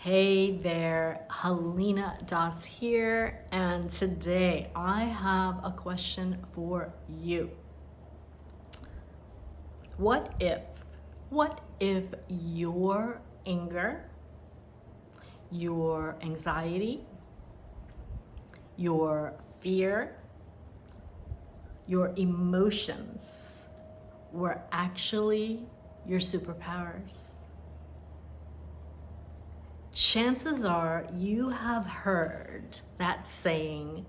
Hey there, Helena Das here, and today I have a question for you. What if your anger, your anxiety, your fear, your emotions were actually your superpowers? Chances are you have heard that saying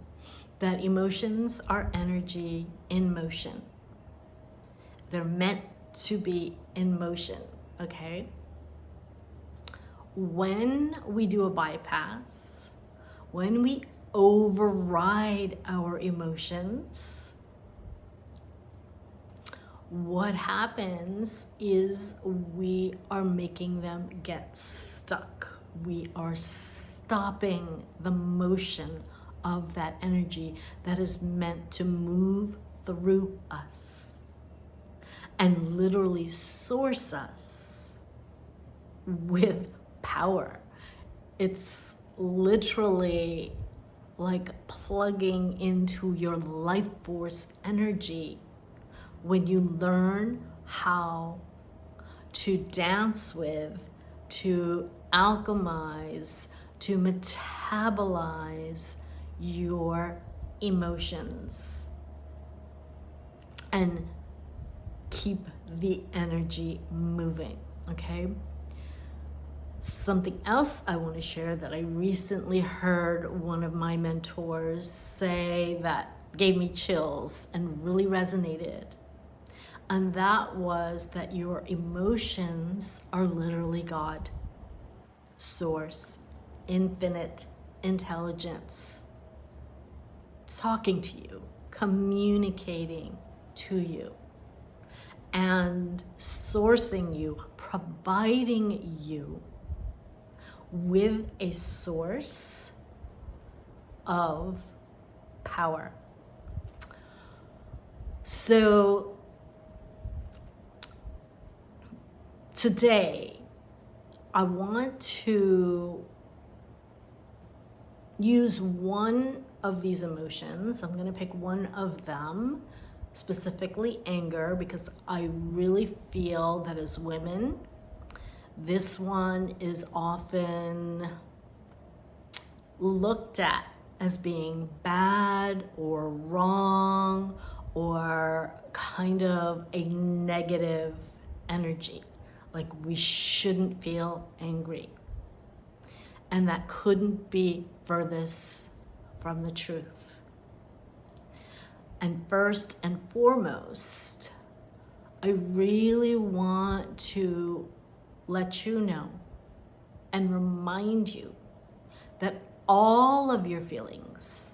that emotions are energy in motion. They're meant to be in motion, okay? When we do a bypass, when we override our emotions, what happens is we are making them get stuck. We are stopping the motion of that energy that is meant to move through us and literally source us with power. It's literally like plugging into your life force energy when you learn how to dance with, to alchemize, to metabolize your emotions and keep the energy moving, okay? Something else I want to share that I recently heard one of my mentors say that gave me chills and really resonated. And that was that your emotions are literally God, source, infinite intelligence, talking to you, communicating to you, and sourcing you, providing you with a source of power. So today, I want to use one of these emotions. I'm going to pick one of them, specifically anger, because I really feel that as women, this one is often looked at as being bad or wrong or kind of a negative energy. Like we shouldn't feel angry. And that couldn't be furthest from the truth. And first and foremost, I really want to let you know and remind you that all of your feelings,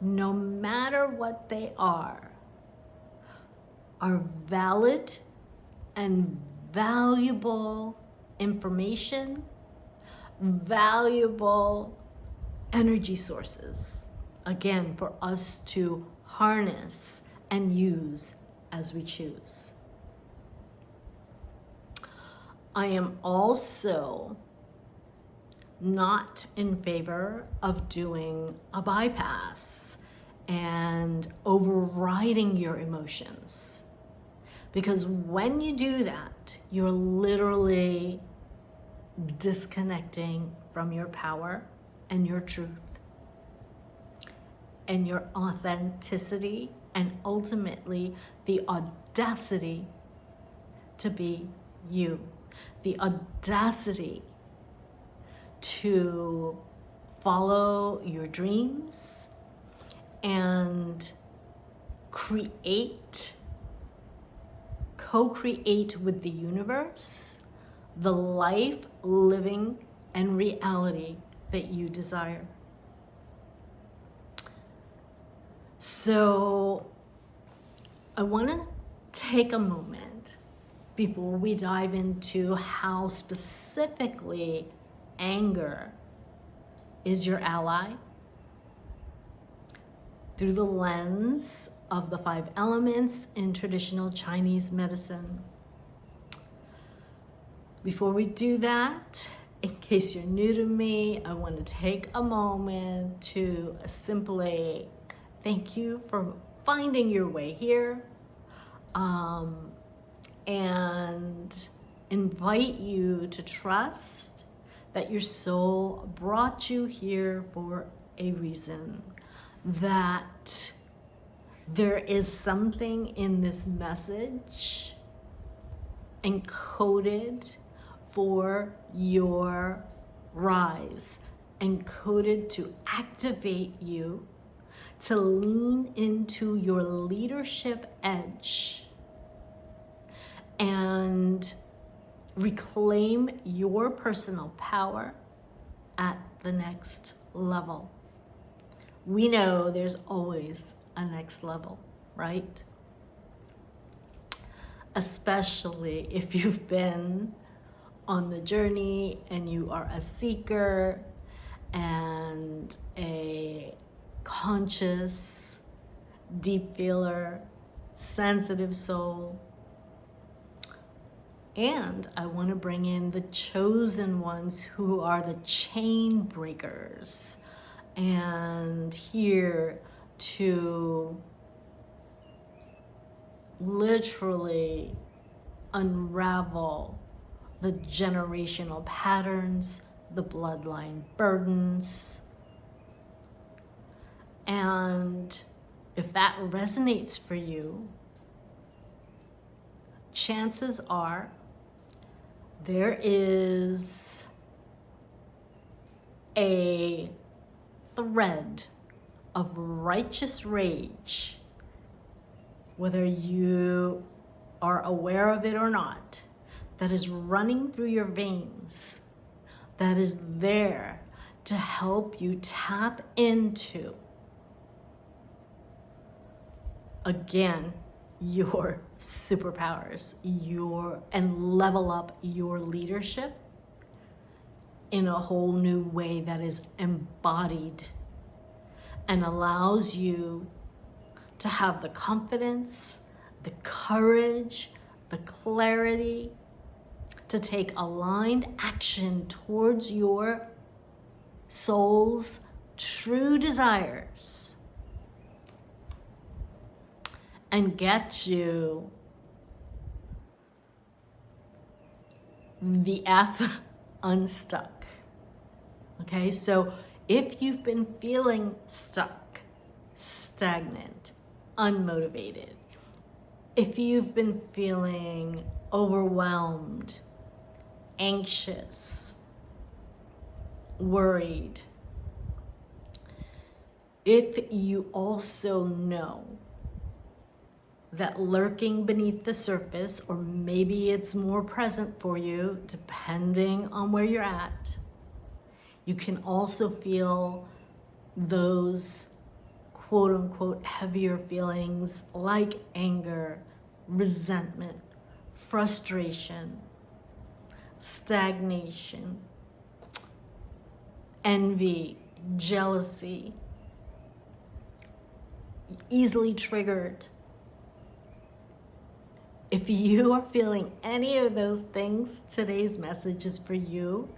no matter what they are valid and valuable information, valuable energy sources, again, for us to harness and use as we choose. I am also not in favor of doing a bypass and overriding your emotions. Because when you do that, you're literally disconnecting from your power and your truth and your authenticity and ultimately the audacity to be you, the audacity to follow your dreams and co-create with the universe the life, living, and reality that you desire. So I want to take a moment before we dive into how specifically anger is your ally through the lens of the 5 elements in traditional Chinese medicine. Before we do that, in case you're new to me, I want to take a moment to simply thank you for finding your way here, and invite you to trust that your soul brought you here for a reason, that there is something in this message encoded for your rise, encoded to activate you, to lean into your leadership edge and reclaim your personal power at the next level. We know there's always a next level, right? Especially if you've been on the journey and you are a seeker and a conscious, deep feeler, sensitive soul. And I want to bring in the chosen ones who are the chain breakers and here to literally unravel the generational patterns, the bloodline burdens. And if that resonates for you, chances are there is a thread of righteous rage, whether you are aware of it or not, that is running through your veins, that is there to help you tap into, again, your superpowers, and level up your leadership in a whole new way that is embodied and allows you to have the confidence, the courage, the clarity to take aligned action towards your soul's true desires and get you the F unstuck. Okay, so if you've been feeling stuck, stagnant, unmotivated, if you've been feeling overwhelmed, anxious, worried, if you also know that lurking beneath the surface, or maybe it's more present for you, depending on where you're at, you can also feel those quote unquote heavier feelings like anger, resentment, frustration, stagnation, envy, jealousy, easily triggered. If you are feeling any of those things, today's message is for you.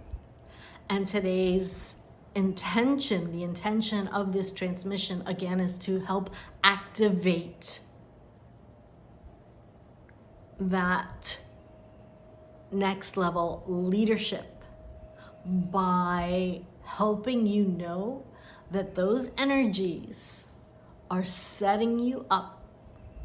And today's intention, the intention of this transmission, again, is to help activate that next level leadership by helping you know that those energies are setting you up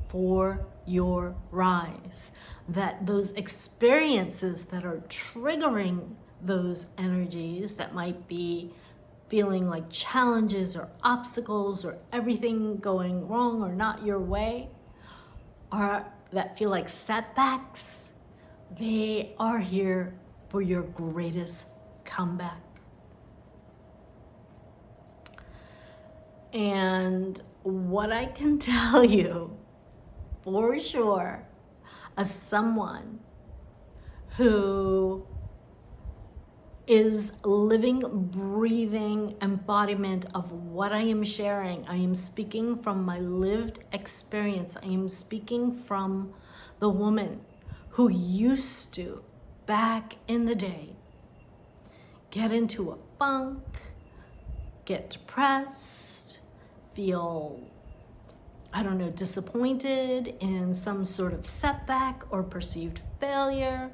for your rise, that those experiences that are triggering those energies that might be feeling like challenges or obstacles or everything going wrong or not your way, or that feel like setbacks, they are here for your greatest comeback. And what I can tell you for sure, as someone who is living, breathing embodiment of what I am sharing, I am speaking from my lived experience. I am speaking from the woman who used to, back in the day, get into a funk, get depressed, feel, I don't know, disappointed in some sort of setback or perceived failure,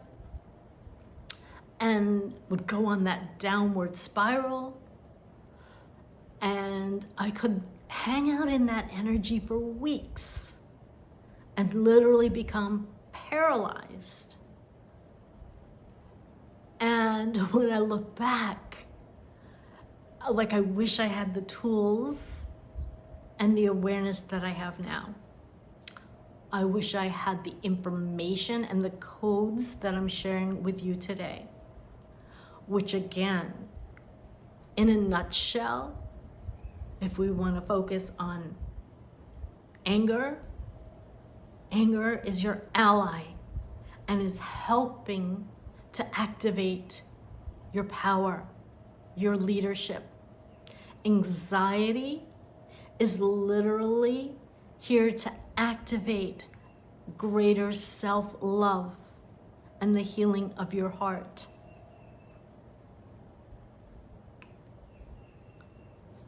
and would go on that downward spiral. And I could hang out in that energy for weeks and literally become paralyzed. And when I look back, like, I wish I had the tools and the awareness that I have now. I wish I had the information and the codes that I'm sharing with you today, which again, in a nutshell, if we want to focus on anger, anger is your ally and is helping to activate your power, your leadership. Anxiety is literally here to activate greater self-love and the healing of your heart.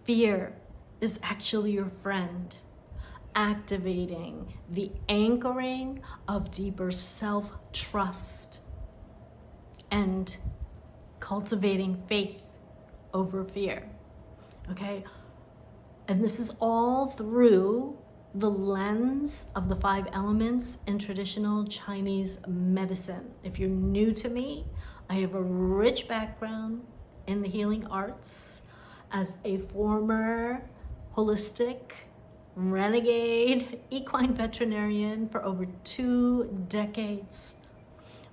Fear is actually your friend, activating the anchoring of deeper self-trust and cultivating faith over fear, okay? And this is all through the lens of the 5 elements in traditional Chinese medicine. If you're new to me, I have a rich background in the healing arts as a former holistic, renegade, equine veterinarian for over 2 decades,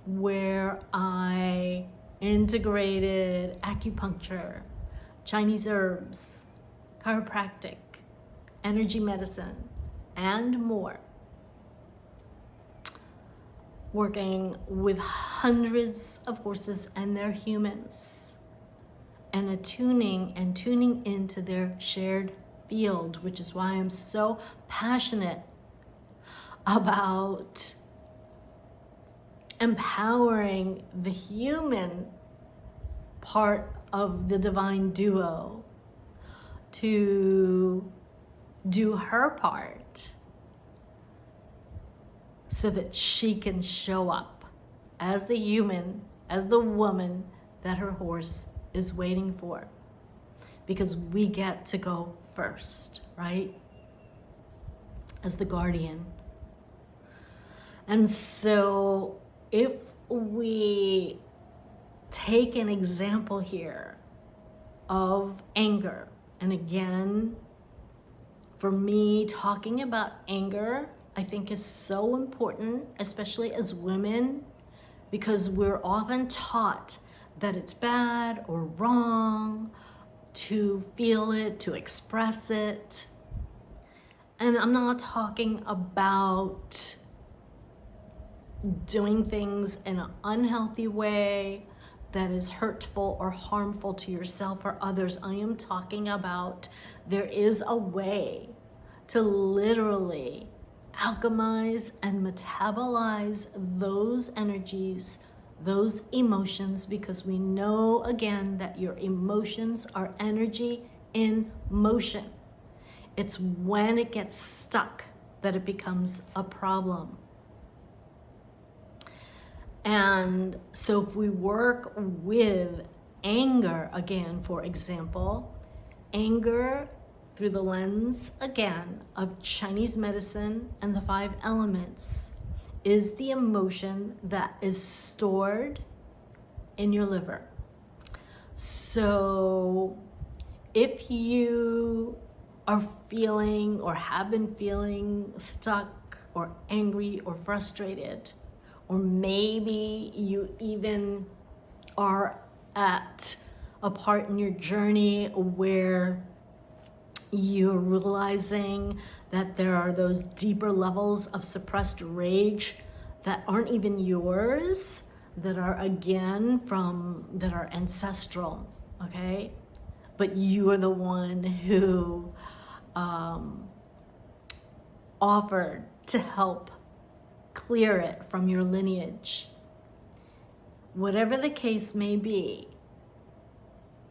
where I integrated acupuncture, Chinese herbs, chiropractic, energy medicine, and more, working with hundreds of horses and their humans, and attuning and tuning into their shared field, which is why I'm so passionate about empowering the human part of the divine duo to do her part so that she can show up as the human, as the woman that her horse is waiting for. Because we get to go first, right? As the guardian. And so if we take an example here of anger, and again, for me, talking about anger, I think is so important, especially as women, because we're often taught that it's bad or wrong to feel it, to express it. And I'm not talking about doing things in an unhealthy way that is hurtful or harmful to yourself or others. I am talking about there is a way to literally alchemize and metabolize those energies, those emotions, because we know again that your emotions are energy in motion. It's when it gets stuck that it becomes a problem. And so if we work with anger, again, for example, anger through the lens, again, of Chinese medicine and the 5 elements is the emotion that is stored in your liver. So if you are feeling or have been feeling stuck or angry or frustrated, or maybe you even are at a part in your journey where you're realizing that there are those deeper levels of suppressed rage that aren't even yours, that are again that are ancestral, okay? But you are the one who offered to help clear it from your lineage. Whatever the case may be,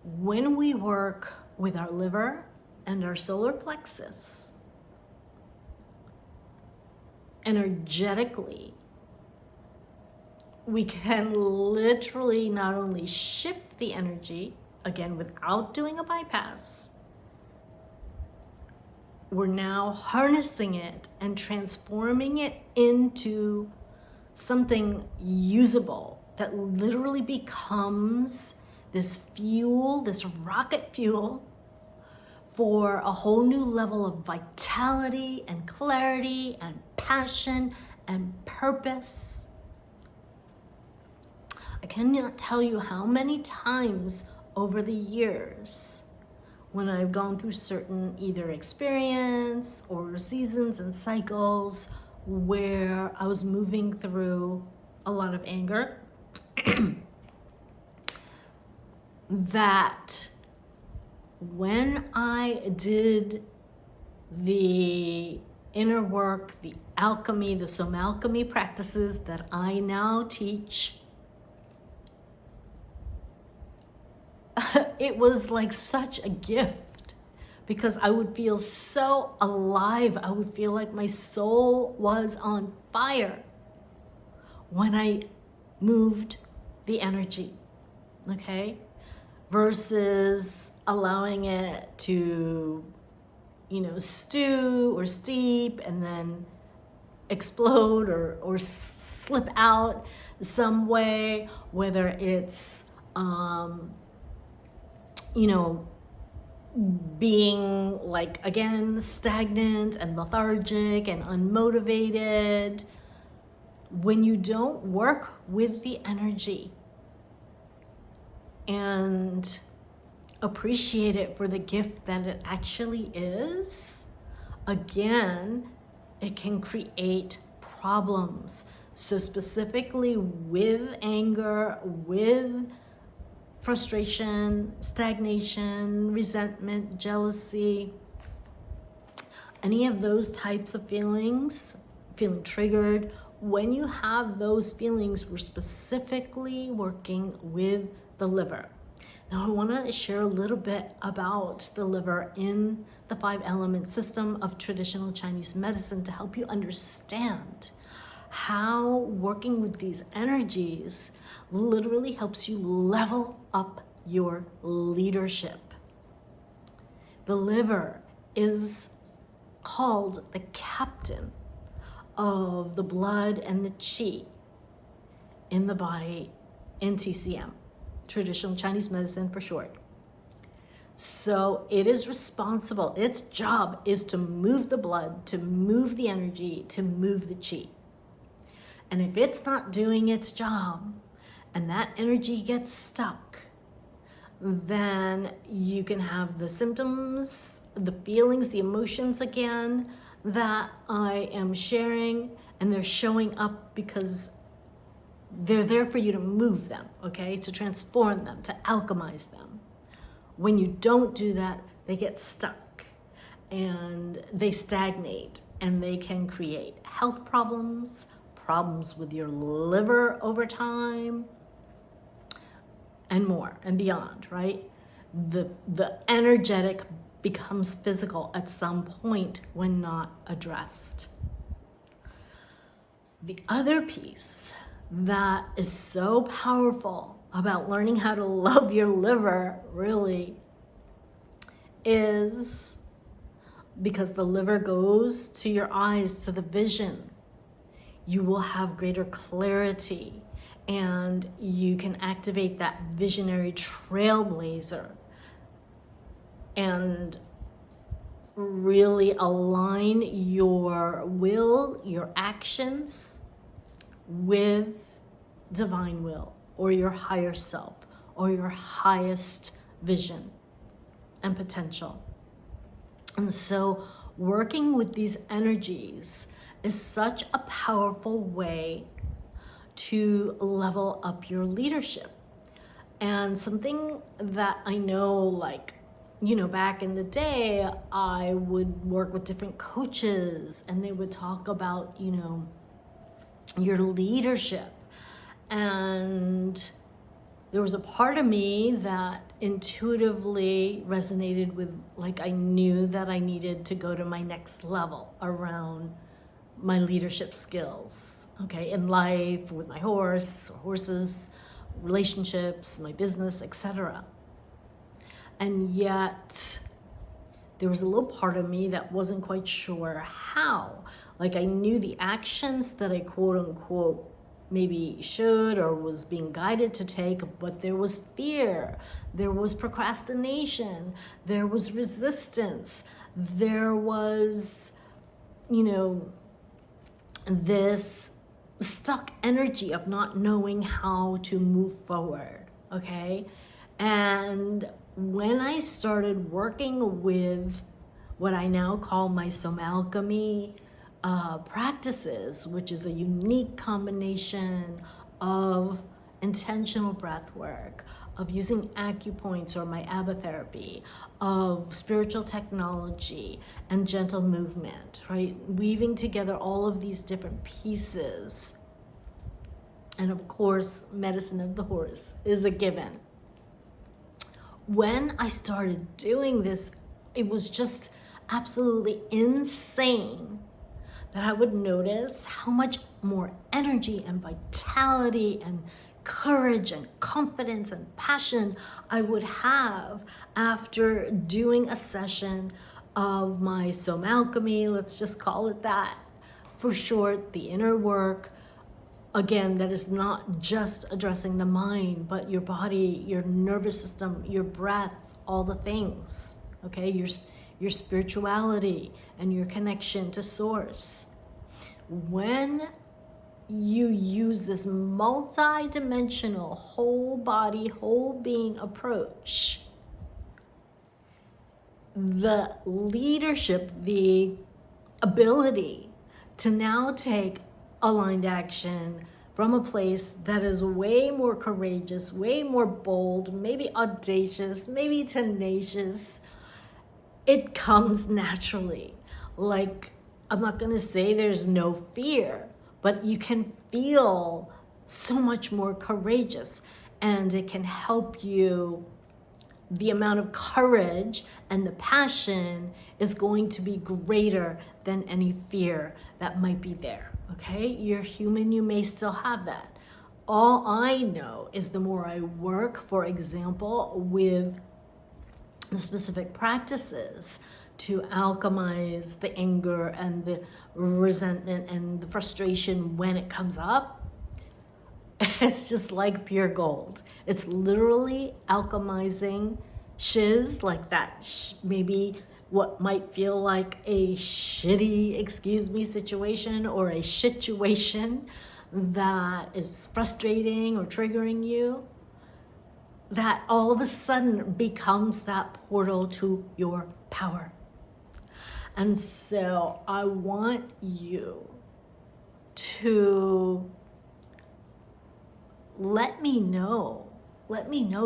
when we work with our liver and our solar plexus, energetically, we can literally not only shift the energy, again, without doing a bypass, we're now harnessing it and transforming it into something usable that literally becomes this fuel, this rocket fuel for a whole new level of vitality and clarity and passion and purpose. I cannot tell you how many times over the years when I've gone through certain either experience or seasons and cycles where I was moving through a lot of anger, that when I did the inner work, the alchemy, the somalchemy practices that I now teach, it was like such a gift, because I would feel so alive. I would feel like my soul was on fire when I moved the energy, okay? Versus allowing it to, stew or steep and then explode or slip out some way, whether it's, being like, again, stagnant and lethargic and unmotivated. When you don't work with the energy and appreciate it for the gift that it actually is, again, it can create problems. So specifically with anger, with frustration, stagnation, resentment, jealousy, any of those types of feelings, feeling triggered, when you have those feelings, we're specifically working with the liver. Now I want to share a little bit about the liver in the 5-element system of traditional Chinese medicine to help you understand how working with these energies literally helps you level up your leadership. The liver is called the captain of the blood and the qi in the body in TCM, traditional Chinese medicine for short. So it is responsible, its job is to move the blood, to move the energy, to move the qi. And if it's not doing its job and that energy gets stuck, then you can have the symptoms, the feelings, the emotions again that I am sharing, and they're showing up because they're there for you to move them, okay? To transform them, to alchemize them. When you don't do that, they get stuck and they stagnate, and they can create health problems, problems with your liver over time, and more and beyond, right? The energetic becomes physical at some point when not addressed. The other piece that is so powerful about learning how to love your liver really is because the liver goes to your eyes, to the vision. You will have greater clarity and you can activate that visionary trailblazer and really align your will, your actions with divine will or your higher self or your highest vision and potential. And so working with these energies is such a powerful way to level up your leadership. And something that I know, back in the day, I would work with different coaches and they would talk about, your leadership. And there was a part of me that intuitively resonated with, like, I knew that I needed to go to my next level around my leadership skills, okay, in life, with my horses, relationships, my business, etc. And yet there was a little part of me that wasn't quite sure how. Like, I knew the actions that I quote unquote maybe should or was being guided to take, but there was fear, there was procrastination, there was resistance, there was, this stuck energy of not knowing how to move forward, okay? And when I started working with what I now call my somalchemy practices, which is a unique combination of intentional breath work, of using acupoints or my abatherapy, of spiritual technology and gentle movement, right? Weaving together all of these different pieces. And of course, medicine of the horse is a given. When I started doing this, it was just absolutely insane that I would notice how much more energy and vitality and courage and confidence and passion I would have after doing a session of my somalchemy, let's just call it that, for short, the inner work. Again, that is not just addressing the mind, but your body, your nervous system, your breath, all the things, okay? Your spirituality and your connection to source. When you use this multi-dimensional whole body, whole being approach, the leadership, the ability to now take aligned action from a place that is way more courageous, way more bold, maybe audacious, maybe tenacious, it comes naturally. Like, I'm not gonna say there's no fear, but you can feel so much more courageous, and it can help you. The amount of courage and the passion is going to be greater than any fear that might be there, okay? You're human, you may still have that. All I know is the more I work, for example, with the specific practices to alchemize the anger and the resentment and the frustration when it comes up, it's just like pure gold. It's literally alchemizing shiz, like that maybe what might feel like a shitty, excuse me, situation or a situation that is frustrating or triggering you, that all of a sudden becomes that portal to your power. And so I want you to let me know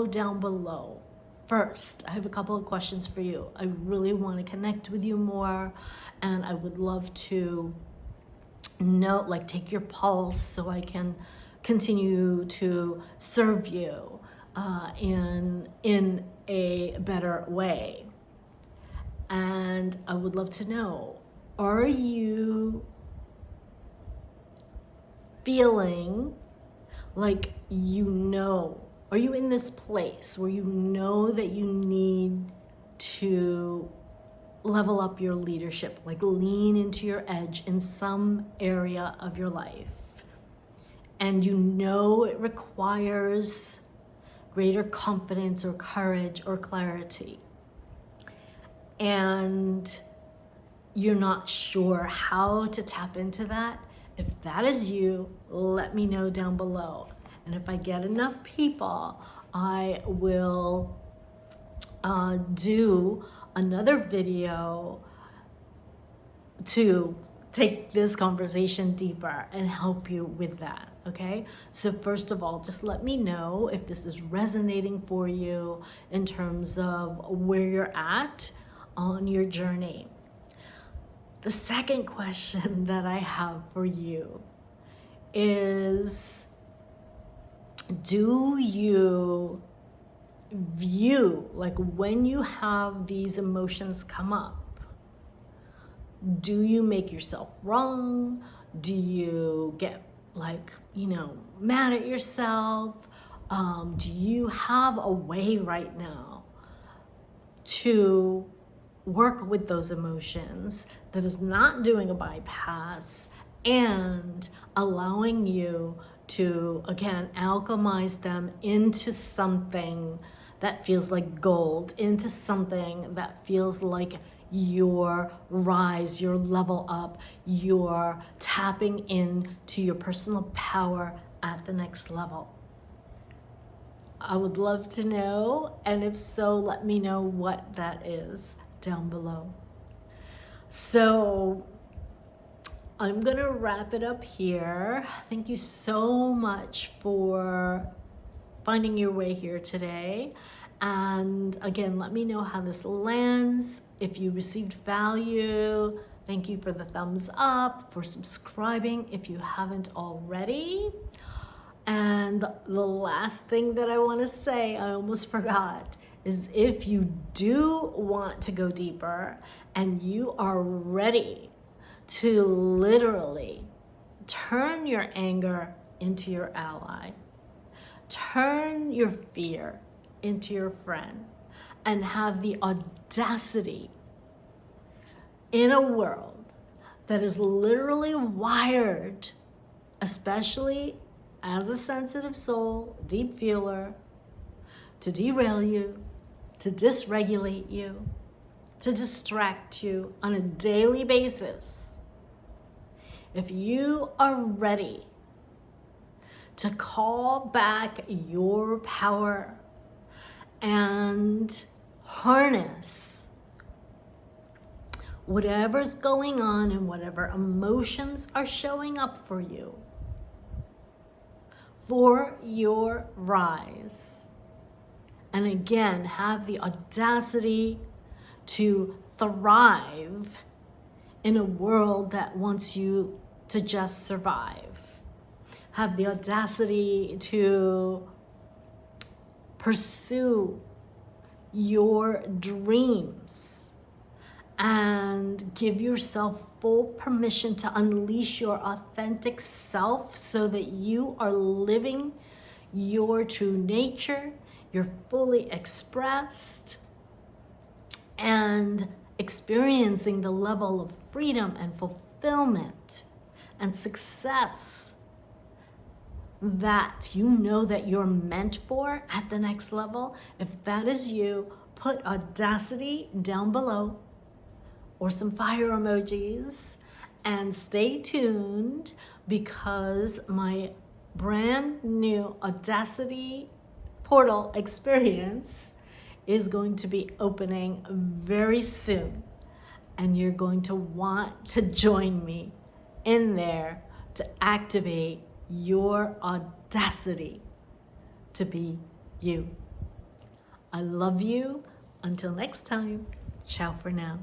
down below. First, I have a couple of questions for you. I really want to connect with you more, and I would love to know, like, take your pulse so I can continue to serve you in a better way. And I would love to know, are you feeling like are you in this place where you know that you need to level up your leadership, like lean into your edge in some area of your life, and you know it requires greater confidence or courage or clarity, and you're not sure how to tap into that? If that is you, let me know down below. And if I get enough people, I will do another video to take this conversation deeper and help you with that, okay? So first of all, just let me know if this is resonating for you in terms of where you're at on your journey. The second question that I have for you is, Do you view, like when you have these emotions come up, do you make yourself wrong? Do you get like, mad at yourself? Do you have a way right now to work with those emotions that is not doing a bypass and allowing you to, again, alchemize them into something that feels like gold, into something that feels like your rise, your level up, your tapping into your personal power at the next level? I would love to know, and if so, let me know what that is down below. So I'm gonna wrap it up here. Thank you so much for finding your way here today. And again, let me know how this lands. If you received value, thank you for the thumbs up, for subscribing if you haven't already. And the last thing that I want to say, I almost forgot, is if you do want to go deeper and you are ready to literally turn your anger into your ally, turn your fear into your friend, and have the audacity in a world that is literally wired, especially as a sensitive soul, deep feeler, to derail you, to dysregulate you, to distract you on a daily basis. If you are ready to call back your power and harness whatever's going on and whatever emotions are showing up for you for your rise, and again, have the audacity to thrive in a world that wants you to just survive. Have the audacity to pursue your dreams and give yourself full permission to unleash your authentic self so that you are living your true nature, you're fully expressed, and experiencing the level of freedom and fulfillment and success that you know that you're meant for at the next level. If that is you, put audacity down below or some fire emojis, and stay tuned because my brand new Audacity portal experience is going to be opening very soon, and you're going to want to join me in there to activate your audacity to be you. I love you. Until next time, ciao for now.